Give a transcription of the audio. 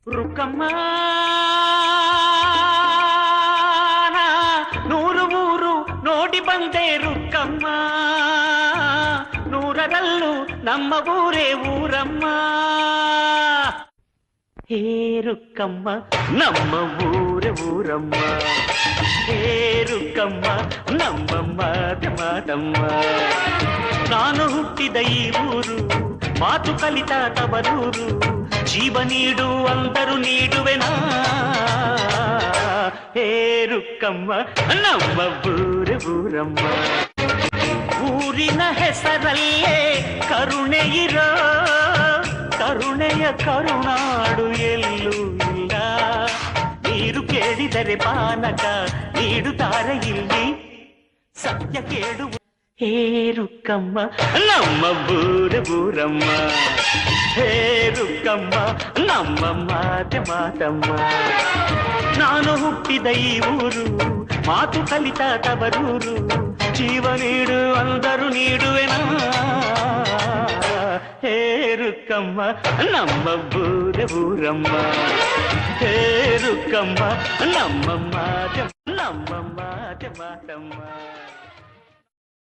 ರುಕ್ಕಮ್ಮ ನೂರು ಊರು ನೋಡಿ ಬಂದೆ ರುಕ್ಕಮ್ಮ, ನೂರರಲ್ಲೂ ನಮ್ಮ ಊರೇ ಊರಮ್ಮ. ಹೇ ರುಕ್ಕಮ್ಮ ನಮ್ಮ ಊರೇ ಊರಮ್ಮ, ಹೇ ರುಕ್ಕಮ್ಮ ನಮ್ಮ ಮಾತಮ್ಮ. ನಾನು ಹುಟ್ಟಿದ ಈ ಊರು, ಮಾತು ಕಲಿತ ತವರೂರು, ಜೀವ ನೀಡು ಅಂದರು ನೀಡುವೆನಾ. ಹೇ ರುಕ್ಕಮ್ಮ ನಮ್ಮ ಊರೇ ಊರಮ್ಮ. ಊರಿನ ಹೆಸರಲ್ಲೇ ಕರುಣೆ ಇರೋ, ಕರುಣೆಯ ಕರುನಾಡು ಎಲ್ಲೂ ಇಲ್ಲ. ನೀರು ಕೇಳಿದರೆ ಪಾನಕ ನೀಡುತ್ತಾರೆ ಇಲ್ಲಿ, ಸತ್ಯ ಕೇಳುವ. ಹೇ ರುಕ್ಕಮ್ಮ ನಮ್ಮ ಊರೇ ಊರಮ್ಮ, ಹೇ ರುಕ್ಕಮ್ಮ ನಮ್ಮ ಮಾತಮ್ಮ. ನಾನು ಹುಟ್ಟಿದ ಈ ಊರು, ಮಾತು ಕಲಿತ ತವರೂರು, ಜೀವ ನೀಡು ಅಂದರು ನೀಡುವೆನಾ. ಹೇ ರುಕ್ಕಮ್ಮ ನಮ್ಮ ಊರೇ ಊರಮ್ಮ, ಹೇ ರುಕ್ಕಮ್ಮ ನಮ್ಮ ಮಾತಮ್ಮ ಮಾತಮ್ಮ.